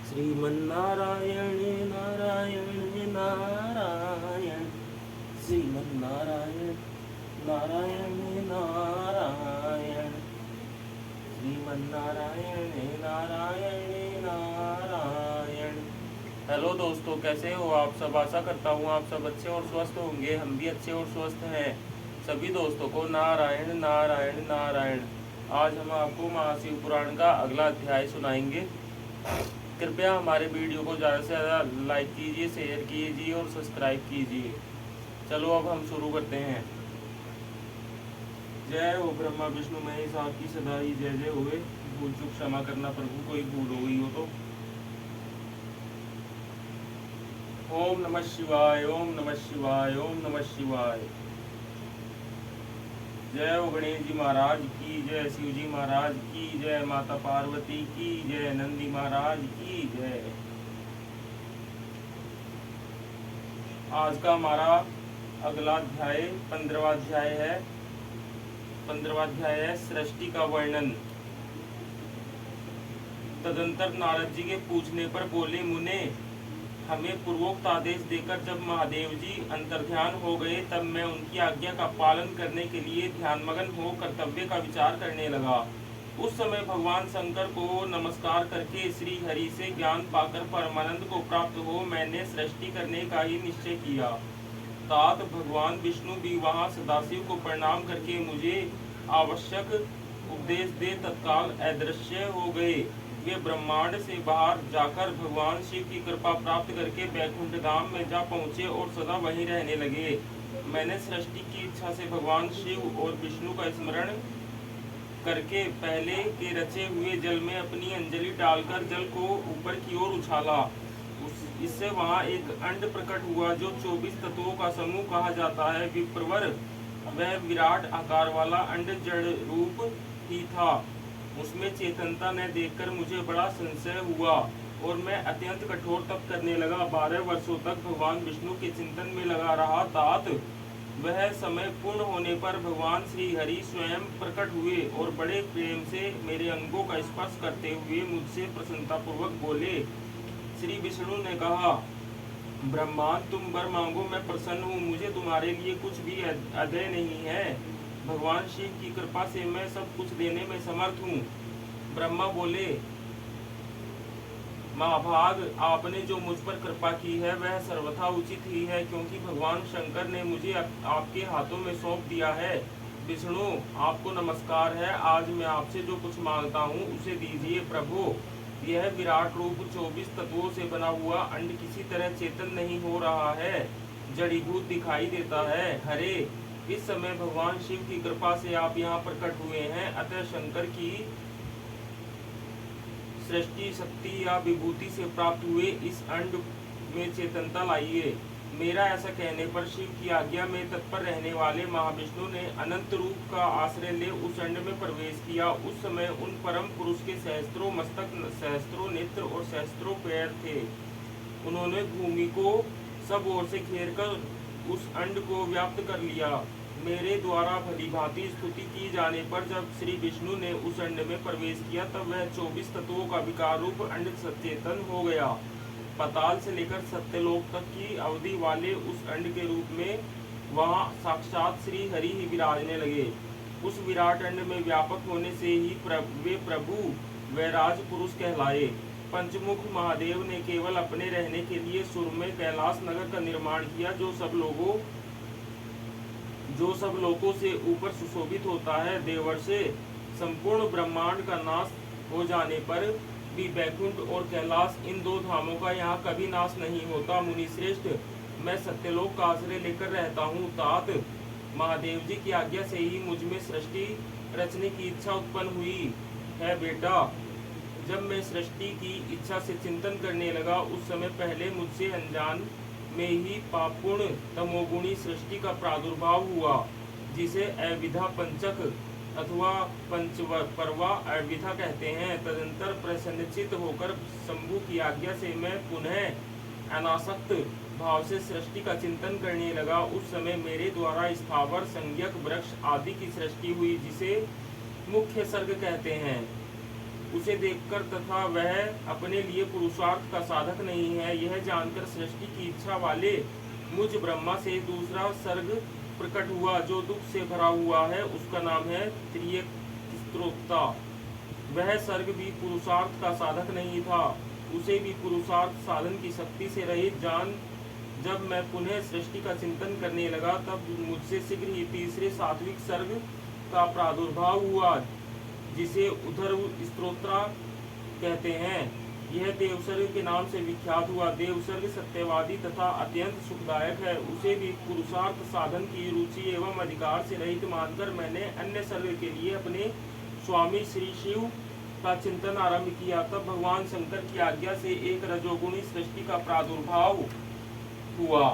Sriman Narayana Narayan Narayan, Sriman Narayana Narayan Narayan, Sriman Narayana Narayan Narayan. Hello दोस्तों, कैसे हो आप सब। आशा करता हूँ आप सब अच्छे और स्वस्थ होंगे। हम भी अच्छे और स्वस्थ हैं। सभी दोस्तों को नारायण नारायण नारायण। आज हम आपको महाशिव पुराण का अगला अध्याय सुनाएंगे। कृपया हमारे वीडियो को ज़्यादा से ज़्यादा लाइक कीजिए, शेयर कीजिए और सब्सक्राइब कीजिए। चलो अब हम शुरू करते हैं। जय हो ब्रह्मा विष्णु महेश, आपकी सदा ही जय जय होवे। भूल चूक क्षमा करना प्रभु, कोई भूल हो गई हो तो। ओम नमः शिवाय, ओम नमः शिवाय, ओम नमः शिवाय। जय हो गणेश जी महाराज की जय, शिव जी महाराज की जय, माता पार्वती की जय, नंदी महाराज की जय। आज का हमारा अगला अध्याय 15वां अध्याय है। 15वां अध्याय है सृष्टि का वर्णन। तदंतर नारद जी के पूछने पर बोले, मुने हमें पूर्वोक्त आदेश देकर जब महादेव जी अंतर्ध्यान हो गए, तब मैं उनकी आज्ञा का पालन करने के लिए ध्यानमग्न हो कर्तव्य का विचार करने लगा। उस समय भगवान शंकर को नमस्कार करके श्री हरि से ज्ञान पाकर परमानंद को प्राप्त हो मैंने सृष्टि करने का ही निश्चय किया। तात भगवान विष्णु भी वहां सदाशिव को प्रणाम करके मुझे आवश्यक उपदेश दे तत्काल अदृश्य हो गए। वे ब्रह्मांड से बाहर जाकर भगवान शिव की कृपा प्राप्त करके बैकुंठ धाम में जा पहुँचे और सदा वहीं रहने लगे। मैंने सृष्टि की इच्छा से भगवान शिव और विष्णु का स्मरण करके पहले के रचे हुए जल में अपनी अंजलि डालकर जल को ऊपर की ओर उछाला। इससे वहां एक अंड प्रकट हुआ जो 24 तत्वों का समूह कहा जाता है। विप्रवर वह विराट आकार वाला अंड जड़ रूप ही था। उसमें चेतनता न देखकर मुझे बड़ा संशय हुआ और मैं अत्यंत कठोर तप करने लगा। 12 वर्षों तक भगवान विष्णु के चिंतन में लगा रहा। तात वह समय पूर्ण होने पर भगवान श्री हरि स्वयं प्रकट हुए और बड़े प्रेम से मेरे अंगों का स्पर्श करते हुए मुझसे प्रसन्नता पूर्वक बोले। श्री विष्णु ने कहा, ब्रह्मांड तुम वर मांगो, मैं प्रसन्न हूँ। मुझे तुम्हारे लिए कुछ भी अध्यय नहीं है। भगवान शिव की कृपा से मैं सब कुछ देने में समर्थ हूँ। ब्रह्मा बोले, महाभाग आपने जो मुझ पर कृपा की है वह सर्वथा उचित ही है, क्योंकि भगवान शंकर ने मुझे आपके हाथों में सौंप दिया है। विष्णु आपको नमस्कार है। आज मैं आपसे जो कुछ मांगता हूँ उसे दीजिए। प्रभु यह विराट रूप 24 तत्वों से बना हुआ अंड किसी तरह चेतन नहीं हो रहा है, जड़ीभूत दिखाई देता है। हरे इस समय भगवान शिव की कृपा से आप यहाँ प्रकट हुए हैं, अतः शंकर की सृष्टि शक्ति या विभूति से प्राप्त हुए इस अंड में चेतनता लाइए। मेरा ऐसा कहने पर शिव की आज्ञा में तत्पर रहने वाले महाविष्णु ने अनंत रूप का आश्रय ले उस अंड में प्रवेश किया। उस समय उन परम पुरुष के सहस्त्रों मस्तक, सहस्त्रों नेत्र और सहस्त्रों पैर थे। उन्होंने भूमि को सब ओर से घेर कर उस अंड को व्याप्त कर लिया। मेरे द्वारा भली भांति स्तुति की जाने पर जब श्री विष्णु ने उस अंड में प्रवेश किया, तब वह 24 तत्वों का विकार रूप अंड सचेतन हो गया। पाताल से लेकर सत्यलोक तक की अवधि वाले उस अंड के रूप में वहां साक्षात श्री हरि ही विराजने लगे। उस विराट अंड में व्यापक होने से ही वे प्रभु वैराज पुरुष कहलाए। पंचमुख महादेव ने केवल अपने रहने के लिए सुर में कैलाश नगर का निर्माण किया, जो सब लोगों से ऊपर सुशोभित होता है। देवर से संपूर्ण ब्रह्मांड का नाश हो जाने पर भी बैकुंठ और कैलाश, इन दो धामों का यहाँ कभी नाश नहीं होता। मुनि श्रेष्ठ मैं सत्यलोक का आश्रय लेकर रहता हूँ। तात महादेव जी की आज्ञा से ही मुझ में सृष्टि रचने की इच्छा उत्पन्न हुई है। बेटा जब मैं सृष्टि की इच्छा से चिंतन करने लगा, उस समय पहले मुझसे अनजान में ही पापूर्ण तमोगुणी सृष्टि का प्रादुर्भाव हुआ, जिसे अविधा पंचक अथवा पंचपर्वा अविधा कहते हैं। तदंतर प्रसन्नचित होकर शंभु की आज्ञा से मैं पुनः अनासक्त भाव से सृष्टि का चिंतन करने लगा। उस समय मेरे द्वारा स्थावर संज्ञक वृक्ष आदि की सृष्टि हुई, जिसे मुख्य सर्ग कहते हैं। उसे देखकर तथा वह अपने लिए पुरुषार्थ का साधक नहीं है, यह जानकर सृष्टि की इच्छा वाले मुझ ब्रह्मा से दूसरा सर्ग प्रकट हुआ जो दुख से भरा हुआ है। उसका नाम है त्रियक्त्रोक्ता। वह सर्ग भी पुरुषार्थ का साधक नहीं था, उसे भी पुरुषार्थ साधन की शक्ति से रहित जान जब मैं पुनः सृष्टि का चिंतन करने लगा तब मुझसे शीघ्र ही तीसरे सात्विक सर्ग का प्रादुर्भाव हुआ, जिसे उधर्व स्तोत्र कहते हैं। यह देवसर्ग के नाम से विख्यात हुआ। देवसर्ग सत्यवादी तथा अत्यंत सुखदायक है। उसे भी पुरुषार्थ साधन की रुचि एवं अधिकार से रहित मानकर मैंने अन्य सर्ग के लिए अपने स्वामी श्री शिव का चिंतन आरंभ किया। तब भगवान शंकर की आज्ञा से एक रजोगुणी सृष्टि का प्रादुर्भाव हुआ,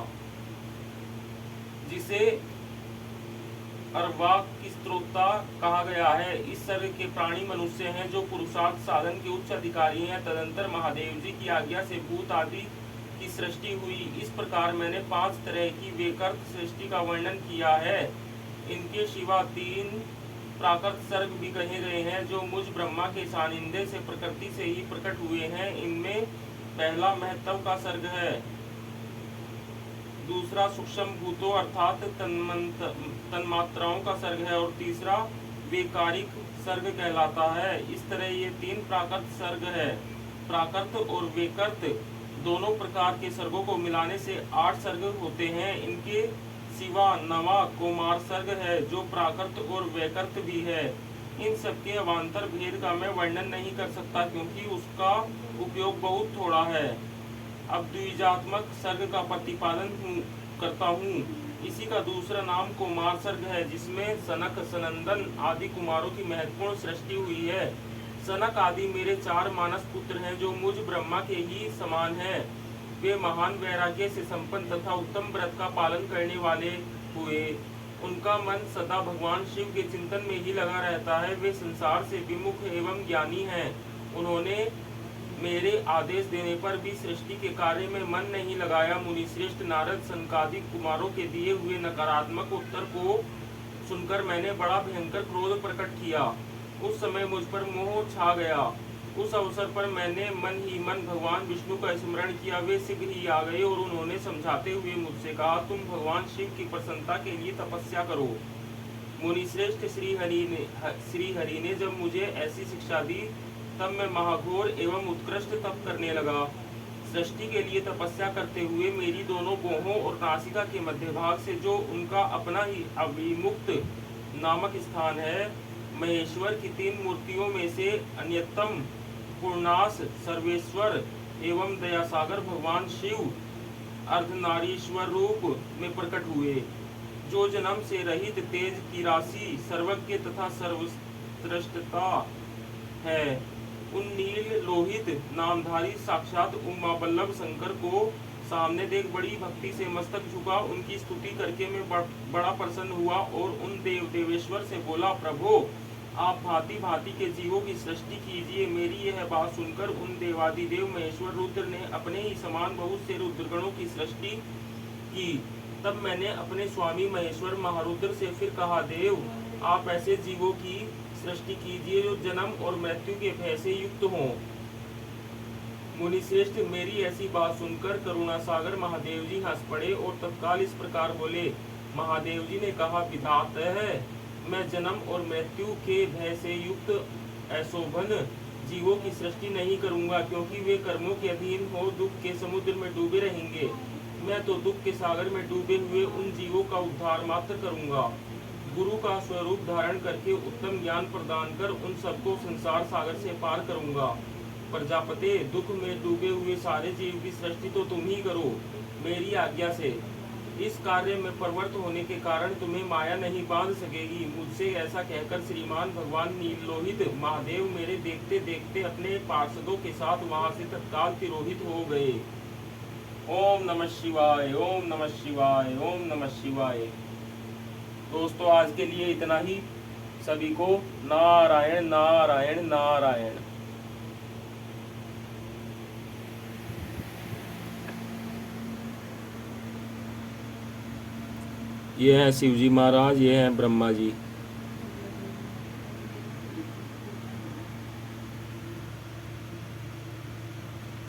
जिसे अर्वाक्स्त्रोता कहा गया है। इस सर्ग के प्राणी मनुष्य हैं जो पुरुषार्थ साधन के उच्च अधिकारी हैं। तदंतर महादेव जी की आज्ञा से भूत आदि की सृष्टि हुई। इस प्रकार मैंने 5 तरह की वेकर्त सृष्टि का वर्णन किया है। इनके सिवा 3 प्राकृत सर्ग भी कहे गए हैं जो मुझ ब्रह्मा के सानिध्य से प्रकृति से ही प्रकट हुए हैं। इनमें पहला महत्व का सर्ग है, दूसरा सूक्ष्म भूतों अर्थात तन्मात्राओं का सर्ग है और तीसरा वेकारिक सर्ग कहलाता है। इस तरह ये 3 प्राकृत सर्ग है। प्राकृत और वेकर्त दोनों प्रकार के सर्गों को मिलाने से 8 सर्ग होते हैं। इनके सिवा 9वां कुमार सर्ग है जो प्राकृत और वैकर्त भी है। इन सबके अवान्तर भेद का मैं वर्णन नहीं कर सकता क्योंकि उसका उपयोग बहुत थोड़ा है। अब द्विजात्मक सर्ग का प्रतिपादन करता हूँ। इसी का दूसरा नाम कुमार सर्ग है, जिसमें सनक सनंदन आदि कुमारों की महत्वपूर्ण सृष्टि हुई है। सनक आदि मेरे 4 मानस पुत्र हैं जो मुझ ब्रह्मा के ही समान हैं। वे महान वैराग्य से संपन्न तथा उत्तम व्रत का पालन करने वाले हुए। उनका मन सदा भगवान शिव के चिंतन में ही लगा रहता है। वे संसार से विमुख एवं ज्ञानी हैं। उन्होंने मेरे आदेश देने पर भी सृष्टि के कार्य में मन नहीं लगाया। मुनिश्रेष्ठ नारद सनकादिक कुमारों के दिए हुए नकारात्मक उत्तर को सुनकर मैंने बड़ा भयंकर क्रोध प्रकट किया। उस समय मुझ पर मोह छा गया। उस अवसर पर मैंने मन ही मन भगवान विष्णु का स्मरण किया। वे शीघ्र ही आ गए और उन्होंने समझाते हुए मुझसे कहा, तुम भगवान शिव की प्रसन्नता के लिए तपस्या करो। मुनिश्रेष्ठ श्री हरि ने जब मुझे ऐसी शिक्षा दी तब मैं महाघोर एवं उत्कृष्ट तप करने लगा। सृष्टि के लिए तपस्या करते हुए मेरी दोनों बाहों और नासिका के मध्य भाग से जो उनका अपना ही अभिमुक्त नामक स्थान है, महेश्वर की 3 मूर्तियों में से अन्यतम पूर्णास सर्वेश्वर एवं दयासागर भगवान शिव अर्धनारीश्वर रूप में प्रकट हुए, जो जन्म से रहित तेज की राशि सर्वज्ञ तथा सर्वश्रेष्ठता है। उन नील लोहित नामधारी साक्षात उमा बल्लभ शंकर को सामने देख बड़ी भक्ति से मस्तक झुका उनकी स्तुति करके मैं बड़ा प्रसन्न हुआ और उन देवेश्वर से बोला, प्रभो आप भांति भांति के जीवों की सृष्टि कीजिए। मेरी यह बात सुनकर उन देवादिदेव महेश्वर रुद्र ने अपने ही समान बहुत से रुद्रगणों की सृष्टि की। तब मैंने अपने स्वामी महेश्वर महारुद्र से फिर कहा, देव आप ऐसे जीवों की सृष्टि कीजिए जो जन्म और मृत्यु के भय से युक्त हों। मुनिश्रेष्ठ मेरी ऐसी बात सुनकर करुणा सागर महादेव जी हंस पड़े और तत्काल इस प्रकार बोले। महादेव जी ने कहा, विधाता है, मैं जन्म और मृत्यु के भय से युक्त अशोभन जीवों की सृष्टि नहीं करूंगा, क्योंकि वे कर्मों के अधीन हो दुख के समुद्र में डूबे रहेंगे। मैं तो दुख के सागर में डूबे हुए उन जीवों का उद्धार मात्र करूंगा। गुरु का स्वरूप धारण करके उत्तम ज्ञान प्रदान कर उन सबको संसार सागर से पार करूंगा। प्रजापते, दुख में डूबे हुए सारे जीव की सृष्टि तो तुम ही करो मेरी आज्ञा से। इस कार्य में प्रवृत्त होने के कारण तुम्हें माया नहीं बांध सकेगी। मुझसे ऐसा कहकर श्रीमान भगवान नीलोहित महादेव मेरे देखते देखते अपने पार्षदों के साथ वहां से तत्काल तिरोहित हो गए। ओम नमः शिवाय, ओम नमः शिवाय, ओम नमः शिवाय। दोस्तों आज के लिए इतना ही। सभी को नारायण नारायण नारायण। ये हैं शिवजी महाराज, ये हैं ब्रह्मा जी।